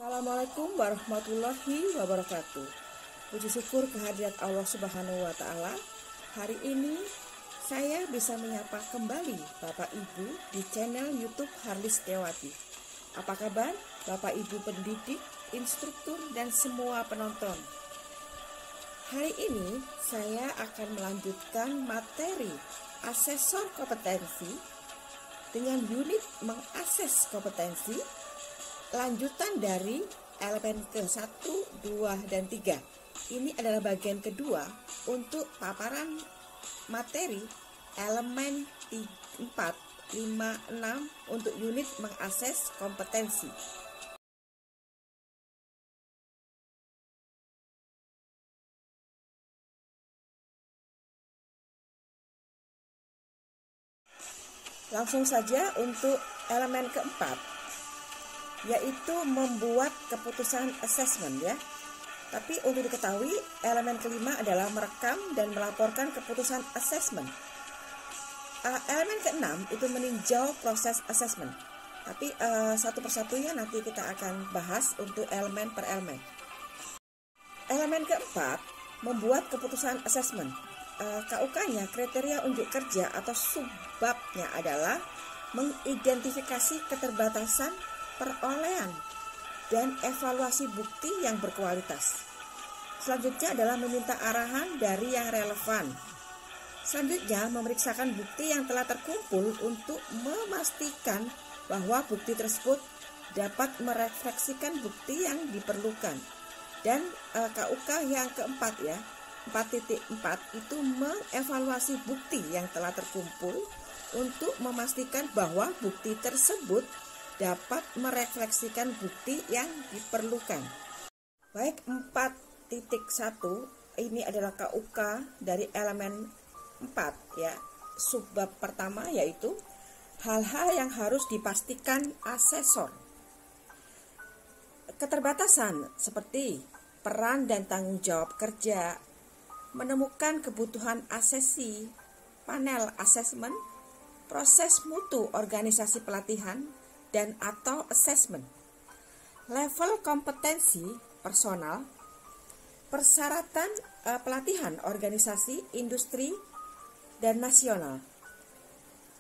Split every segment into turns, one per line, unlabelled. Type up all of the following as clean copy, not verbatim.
Assalamualaikum warahmatullahi wabarakatuh. Puji syukur kehadirat Allah Subhanahu wa Ta'ala. Hari ini saya bisa menyapa kembali Bapak Ibu di channel YouTube Harlis Setiawati. Apa kabar Bapak Ibu pendidik, instruktur, dan semua penonton? Hari ini saya akan melanjutkan materi asesor kompetensi dengan unit mengakses kompetensi, lanjutan dari elemen ke-1, 2, dan 3. Ini adalah bagian kedua untuk paparan materi elemen 4, 5, 6 untuk unit mengakses kompetensi. Langsung saja untuk elemen keempat, yaitu membuat keputusan assessment ya. Tapi untuk diketahui, elemen kelima adalah merekam dan melaporkan keputusan assessment. Elemen keenam itu meninjau proses assessment. Tapi satu persatunya nanti kita akan bahas untuk elemen per elemen. Elemen keempat, membuat keputusan assessment. KUK-nya, kriteria unjuk kerja atau subbabnya adalah mengidentifikasi keterbatasan perolehan dan evaluasi bukti yang berkualitas. Selanjutnya adalah meminta arahan dari yang relevan. Selanjutnya memeriksakan bukti yang telah terkumpul untuk memastikan bahwa bukti tersebut dapat merefleksikan bukti yang diperlukan. Dan KUK yang keempat ya, 4.4 itu mengevaluasi bukti yang telah terkumpul untuk memastikan bahwa bukti tersebut dapat merefleksikan bukti yang diperlukan. Baik, 4.1 ini adalah KUK dari elemen 4 ya. Subbab pertama yaitu hal-hal yang harus dipastikan asesor. Keterbatasan seperti peran dan tanggung jawab kerja, menemukan kebutuhan asesi, panel asesmen, proses mutu organisasi pelatihan, dan atau assessment, level kompetensi personal, persyaratan pelatihan organisasi, industri, dan nasional,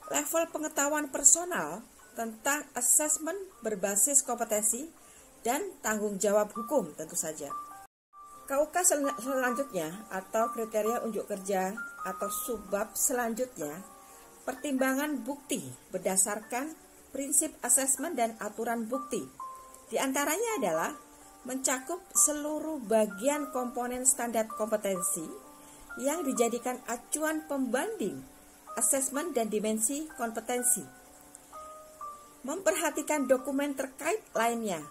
level pengetahuan personal tentang assessment berbasis kompetensi, dan tanggung jawab hukum tentu saja. KUK selanjutnya atau kriteria unjuk kerja atau subbab selanjutnya, pertimbangan bukti berdasarkan prinsip asesmen dan aturan bukti. Di antaranya adalah mencakup seluruh bagian komponen standar kompetensi yang dijadikan acuan pembanding asesmen dan dimensi kompetensi, memperhatikan dokumen terkait lainnya,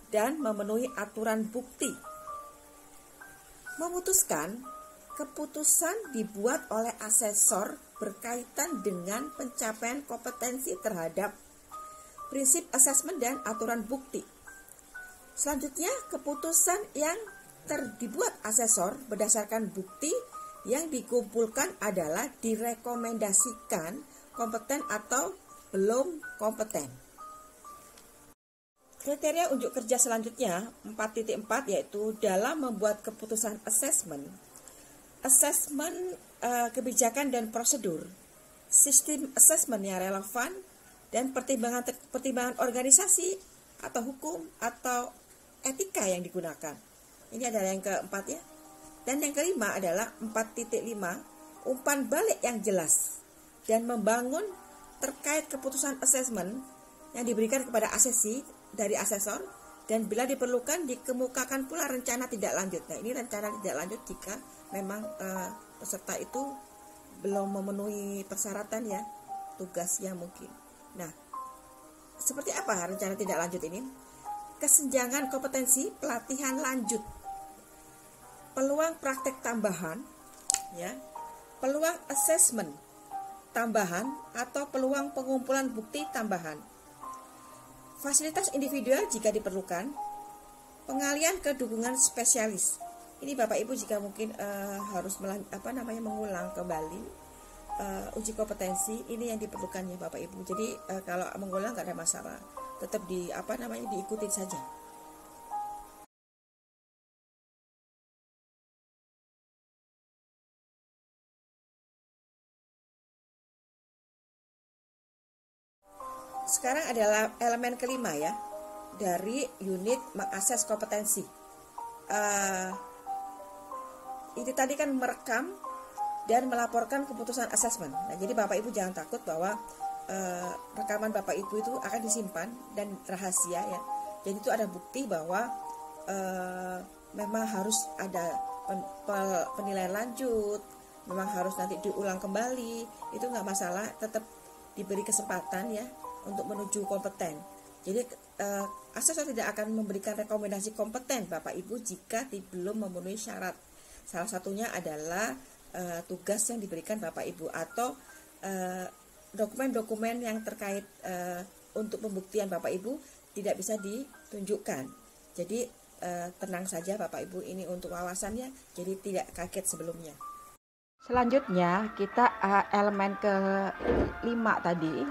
dan memenuhi aturan bukti. Memutuskan keputusan dibuat oleh asesor berkaitan dengan pencapaian kompetensi terhadap prinsip asesmen dan aturan bukti. Selanjutnya, keputusan yang dibuat asesor berdasarkan bukti yang dikumpulkan adalah direkomendasikan kompeten atau belum kompeten. Kriteria unjuk kerja selanjutnya 4.4 yaitu dalam membuat keputusan asesmen, kebijakan dan prosedur, sistem asesmen yang relevan, dan pertimbangan organisasi atau hukum atau etika yang digunakan. Ini adalah yang keempat ya. Dan yang kelima adalah 4.5, umpan balik yang jelas dan membangun terkait keputusan asesmen yang diberikan kepada asesi dari asesor, dan bila diperlukan dikemukakan pula rencana tidak lanjut. Nah, ini rencana tidak lanjut jika memang peserta itu belum memenuhi persyaratan ya, tugasnya mungkin. Nah, seperti apa rencana tidak lanjut ini? Kesenjangan kompetensi pelatihan lanjut, peluang praktek tambahan, ya, peluang asesmen tambahan atau peluang pengumpulan bukti tambahan, fasilitas individual jika diperlukan, pengalian ke dukungan spesialis. Ini Bapak Ibu jika mungkin harus mengulang kembali uji kompetensi, ini yang diperlukan ya Bapak Ibu. Jadi kalau mengulang nggak ada masalah, tetap diikutin saja. Sekarang adalah elemen kelima ya, dari unit mengakses kompetensi. Itu tadi kan merekam dan melaporkan keputusan asesmen. Nah, jadi Bapak Ibu jangan takut bahwa rekaman Bapak Ibu itu akan disimpan dan rahasia ya. Jadi itu ada bukti bahwa memang harus ada penilaian lanjut, memang harus nanti diulang kembali, itu nggak masalah, tetap diberi kesempatan ya untuk menuju kompeten. Jadi asesor tidak akan memberikan rekomendasi kompeten Bapak Ibu jika belum memenuhi syarat. Salah satunya adalah tugas yang diberikan Bapak Ibu atau dokumen-dokumen yang terkait untuk pembuktian Bapak Ibu tidak bisa ditunjukkan. Jadi tenang saja Bapak Ibu, ini untuk wawasannya, jadi tidak kaget sebelumnya. Selanjutnya kita elemen ke-5 tadi,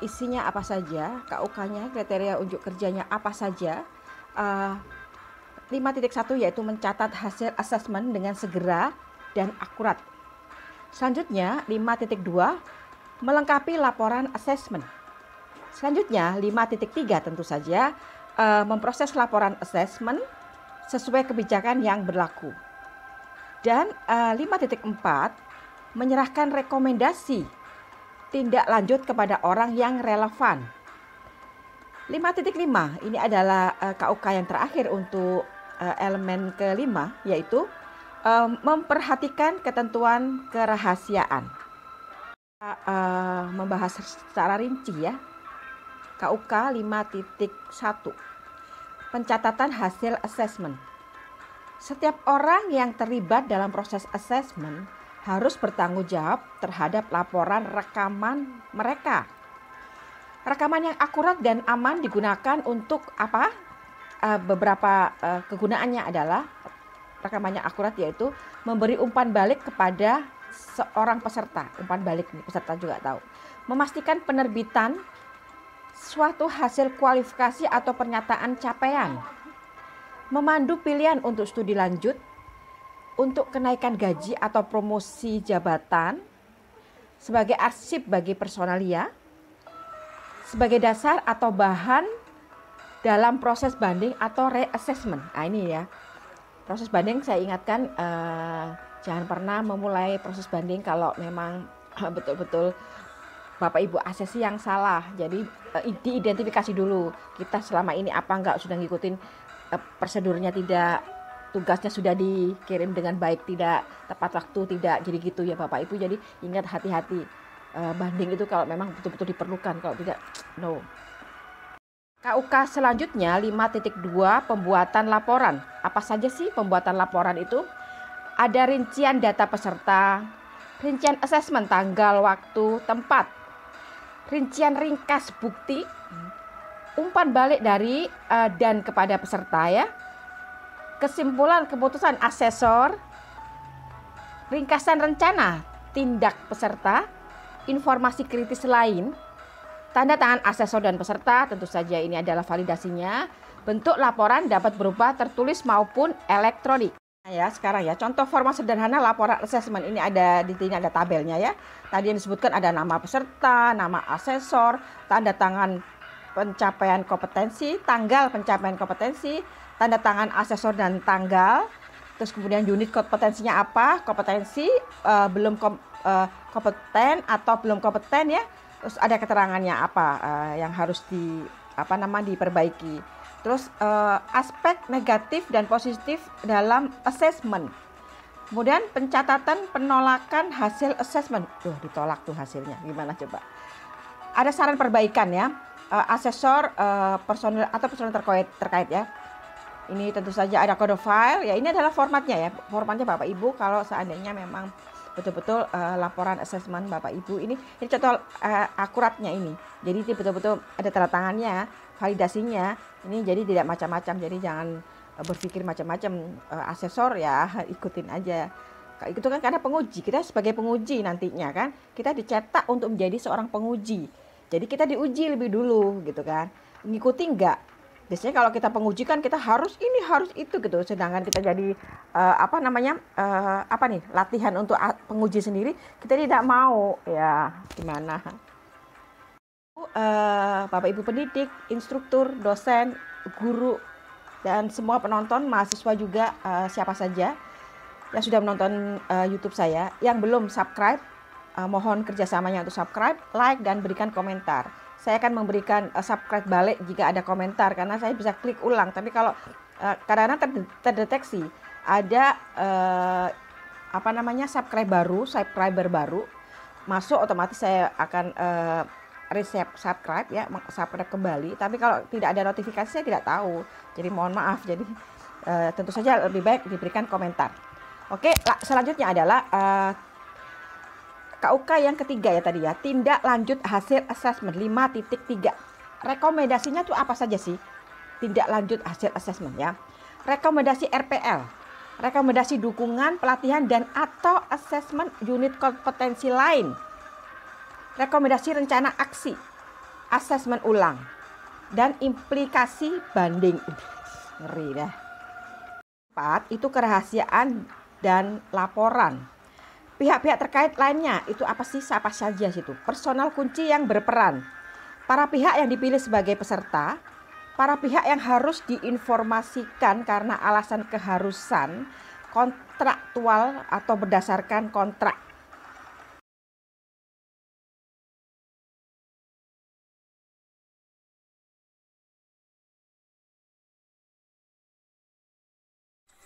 isinya apa saja, KUK-nya, kriteria unjuk kerjanya apa saja. 5.1 yaitu mencatat hasil asesmen dengan segera dan akurat. Selanjutnya 5.2 melengkapi laporan asesmen. Selanjutnya 5.3 tentu saja memproses laporan asesmen sesuai kebijakan yang berlaku. Dan 5.4 menyerahkan rekomendasi tindak lanjut kepada orang yang relevan. 5.5 ini adalah KUK yang terakhir untuk elemen kelima, yaitu memperhatikan ketentuan kerahasiaan. Membahas secara rinci ya. KUK 5.1 pencatatan hasil asesmen. Setiap orang yang terlibat dalam proses asesmen harus bertanggung jawab terhadap laporan rekaman mereka. Rekaman yang akurat dan aman digunakan untuk apa? Beberapa kegunaannya adalah rekamannya akurat yaitu memberi umpan balik kepada seorang peserta. Umpan balik nih peserta juga tahu. Memastikan penerbitan suatu hasil kualifikasi atau pernyataan capaian. Memandu pilihan untuk studi lanjut, untuk kenaikan gaji atau promosi jabatan, sebagai arsip bagi personalia, sebagai dasar atau bahan dalam proses banding atau reassessment. Nah ini ya, proses banding saya ingatkan jangan pernah memulai proses banding kalau memang betul-betul Bapak Ibu asesi yang salah. Jadi diidentifikasi dulu kita selama ini apa enggak sudah ngikutin prosedurnya, tidak tugasnya sudah dikirim dengan baik, tidak tepat waktu, tidak jadi gitu ya Bapak Ibu. Jadi ingat hati-hati banding itu kalau memang betul-betul diperlukan, kalau tidak no. KUK selanjutnya 5.2 pembuatan laporan. Apa saja sih pembuatan laporan itu? Ada rincian data peserta, rincian asesmen tanggal, waktu, tempat, rincian ringkas bukti, umpan balik dari dan kepada peserta ya, kesimpulan keputusan asesor, ringkasan rencana tindak peserta, informasi kritis lain, tanda tangan asesor dan peserta, tentu saja ini adalah validasinya. Bentuk laporan dapat berupa tertulis maupun elektronik. Nah ya, sekarang ya contoh format sederhana laporan asesmen, ini ada di sini, ada tabelnya ya. Tadi yang disebutkan ada nama peserta, nama asesor, tanda tangan pencapaian kompetensi, tanggal pencapaian kompetensi, tanda tangan asesor dan tanggal, terus kemudian unit kompetensinya apa, kompetensi, belum kompeten atau belum kompeten ya, terus ada keterangannya apa yang harus diperbaiki, terus aspek negatif dan positif dalam assessment, kemudian pencatatan penolakan hasil assessment, ditolak tuh hasilnya, gimana coba, ada saran perbaikan ya. Asesor, personil atau personil terkait ya. Ini tentu saja ada kode file ya, ini adalah formatnya ya. Formatnya Bapak Ibu kalau seandainya memang betul-betul laporan asesmen Bapak Ibu ini contoh akuratnya ini. Jadi betul-betul ada tanda tangannya, validasinya. Ini jadi tidak macam-macam. Jadi jangan berpikir macam-macam, asesor ya ikutin aja. Itu kan karena penguji, kita sebagai penguji nantinya kan kita dicetak untuk menjadi seorang penguji. Jadi kita diuji lebih dulu gitu kan, ngikuti enggak. Biasanya kalau kita penguji kan kita harus ini harus itu gitu. Sedangkan kita jadi latihan untuk penguji sendiri, kita tidak mau ya gimana. Bapak Ibu pendidik, instruktur, dosen, guru, dan semua penonton, mahasiswa juga, siapa saja yang sudah menonton YouTube saya, yang belum subscribe, mohon kerjasamanya untuk subscribe, like, dan berikan komentar. Saya akan memberikan subscribe balik jika ada komentar, karena saya bisa klik ulang. Tapi kalau kadang-kadang terdeteksi ada subscriber baru masuk, otomatis saya akan subscribe ya, subscribe kembali. Tapi kalau tidak ada notifikasi saya tidak tahu. Jadi mohon maaf. Jadi tentu saja lebih baik diberikan komentar. Oke, selanjutnya adalah KUK yang ketiga ya tadi ya, tindak lanjut hasil assessment 5.3. Rekomendasinya tuh apa saja sih? Tindak lanjut hasil assessment ya. Rekomendasi RPL, rekomendasi dukungan, pelatihan, dan atau assessment unit kompetensi lain. Rekomendasi rencana aksi, assessment ulang, dan implikasi banding. Ngeri dah. 4. Itu kerahasiaan dan laporan. Pihak-pihak terkait lainnya itu apa sih? Siapa saja situ? Personal kunci yang berperan. Para pihak yang dipilih sebagai peserta, para pihak yang harus diinformasikan karena alasan keharusan kontraktual atau berdasarkan kontrak.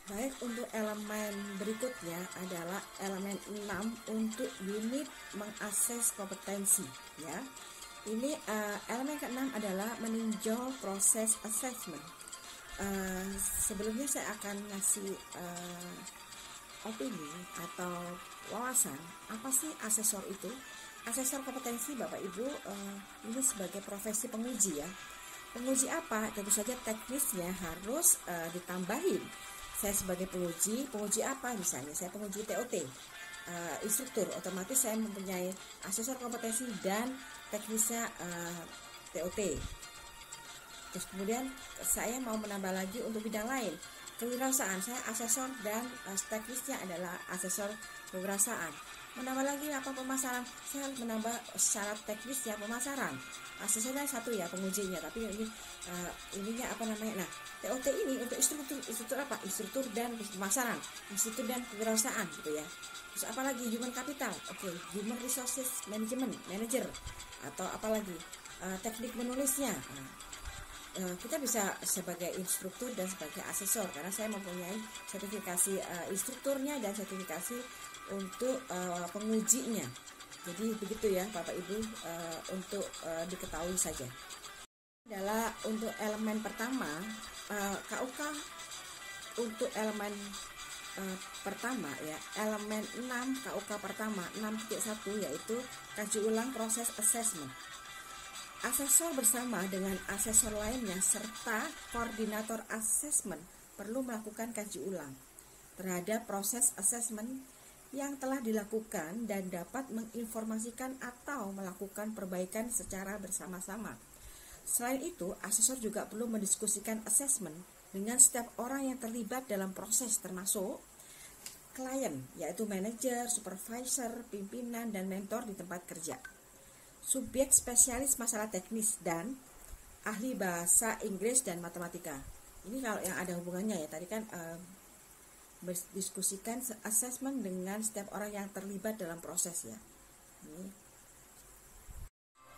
Baik, untuk elemen berikutnya adalah elemen 6 untuk unit mengakses kompetensi ya. Ini elemen ke-6 adalah meninjau proses assessment. Sebelumnya saya akan ngasih opini atau wawasan apa sih asesor itu. Asesor kompetensi Bapak Ibu ini sebagai profesi penguji ya. Penguji apa? Tentu saja teknisnya harus ditambahin. Saya sebagai penguji apa misalnya? Saya penguji TOT, instruktur, otomatis saya mempunyai asesor kompetensi dan teknisnya TOT. Terus kemudian saya mau menambah lagi untuk bidang lain, kewirausahaan, saya asesor dan teknisnya adalah asesor kewirausahaan. Menambah lagi apa, pemasaran, saya harus menambah syarat teknisnya pemasaran. Asesornya satu ya pengujinya, tapi ini ininya apa namanya? Nah, TOT ini untuk instruktur apa? Instruktur dan pemasaran, instruktur dan kewirausahaan gitu ya. Terus apa lagi? Human capital, oke, human resources management, manager, atau apa lagi? Teknik menulisnya. Kita bisa sebagai instruktur dan sebagai asesor karena saya mempunyai sertifikasi instrukturnya dan sertifikasi untuk pengujinya. Jadi begitu ya Bapak Ibu, untuk diketahui saja. Adalah untuk elemen pertama, KUK untuk elemen pertama ya, elemen 6 KUK pertama 6.1 yaitu kaji ulang proses assessment. Asesor bersama dengan asesor lainnya serta koordinator assessment perlu melakukan kaji ulang terhadap proses assessment yang telah dilakukan dan dapat menginformasikan atau melakukan perbaikan secara bersama-sama. Selain itu, asesor juga perlu mendiskusikan assessment dengan setiap orang yang terlibat dalam proses termasuk klien, yaitu manajer, supervisor, pimpinan, dan mentor di tempat kerja. Subjek spesialis masalah teknis dan ahli bahasa Inggris dan matematika. Ini kalau yang ada hubungannya ya, tadi kan berdiskusikan assessment dengan setiap orang yang terlibat dalam proses ya. Ini.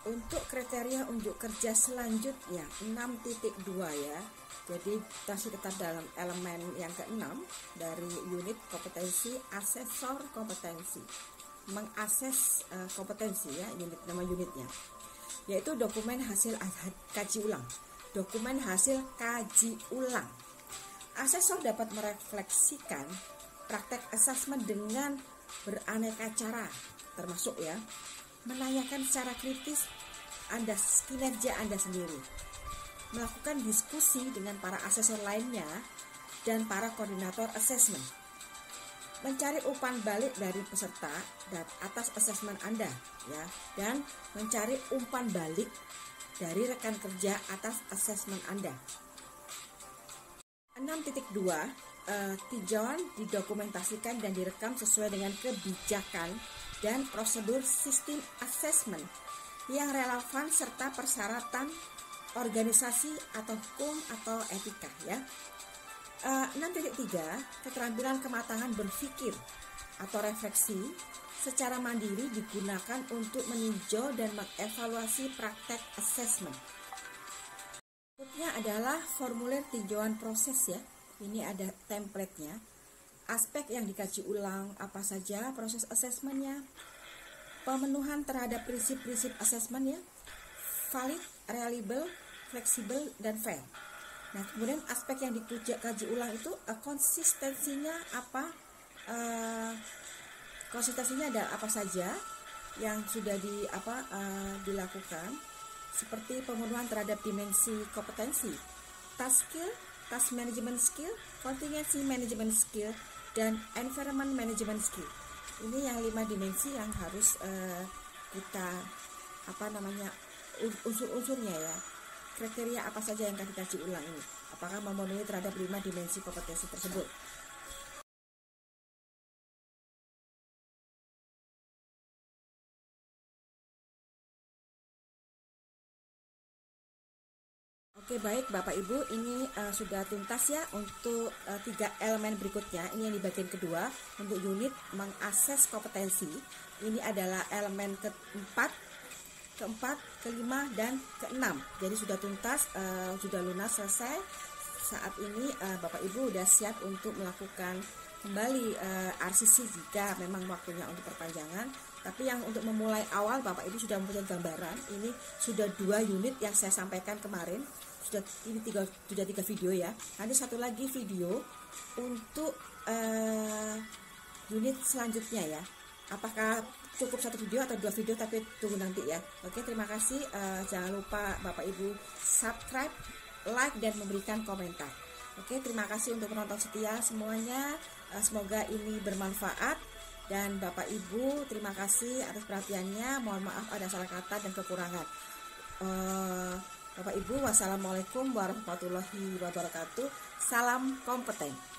Untuk kriteria unjuk kerja selanjutnya 6.2 ya. Jadi masih tetap dalam elemen yang ke-6 dari unit kompetensi, asesor kompetensi. Mengakses kompetensi ya, nama unitnya. Yaitu dokumen hasil kaji ulang. Dokumen hasil kaji ulang. Asesor dapat merefleksikan praktek assessment dengan beraneka cara, termasuk ya, menanyakan secara kritis kinerja Anda sendiri, melakukan diskusi dengan para asesor lainnya dan para koordinator assessment, mencari umpan balik dari peserta dan atas assessment Anda ya, dan mencari umpan balik dari rekan kerja atas assessment Anda. 6.2 tinjauan didokumentasikan dan direkam sesuai dengan kebijakan dan prosedur sistem assessment yang relevan serta persyaratan organisasi atau hukum atau etika ya. 6.3 keterampilan kematangan berpikir atau refleksi secara mandiri digunakan untuk meninjau dan mengevaluasi praktek assessment. Berikutnya adalah formulir tinjauan proses ya. Ini ada template-nya. Aspek yang dikaji ulang apa saja proses assessment-nya. Pemenuhan terhadap prinsip-prinsip assessment ya. Valid, reliable, fleksibel, dan fair. Nah, kemudian aspek yang dikaji ulang itu konsistensinya apa? Konsistensinya ada apa saja yang sudah dilakukan, seperti pemenuhan terhadap dimensi kompetensi, task skill, task management skill, contingency management skill, dan environment management skill. Ini yang 5 dimensi yang harus kita unsur-unsurnya ya. Kriteria apa saja yang akan dikaji ulang ini? Apakah memenuhi terhadap 5 dimensi kompetensi tersebut? Oke, baik Bapak Ibu, ini sudah tuntas ya untuk 3 elemen berikutnya. Ini yang di bagian kedua untuk unit mengakses kompetensi. Ini adalah elemen keempat, kelima, dan keenam. Jadi sudah tuntas, sudah lunas, selesai. Saat ini Bapak Ibu sudah siap untuk melakukan kembali RCC jika memang waktunya untuk perpanjangan. Tapi yang untuk memulai awal Bapak Ibu sudah mempunyai gambaran. Ini sudah 2 unit yang saya sampaikan kemarin. Sudah 3 video ya. Nanti satu lagi video untuk unit selanjutnya ya. Apakah cukup 1 video atau 2 video, tapi tunggu nanti ya. Oke, terima kasih. Jangan lupa Bapak Ibu subscribe, like, dan memberikan komentar. Oke, terima kasih untuk penonton setia semuanya. Semoga ini bermanfaat. Dan Bapak Ibu, terima kasih atas perhatiannya. Mohon maaf ada salah kata dan kekurangan. Bapak Ibu, wassalamualaikum warahmatullahi wabarakatuh. Salam kompeten.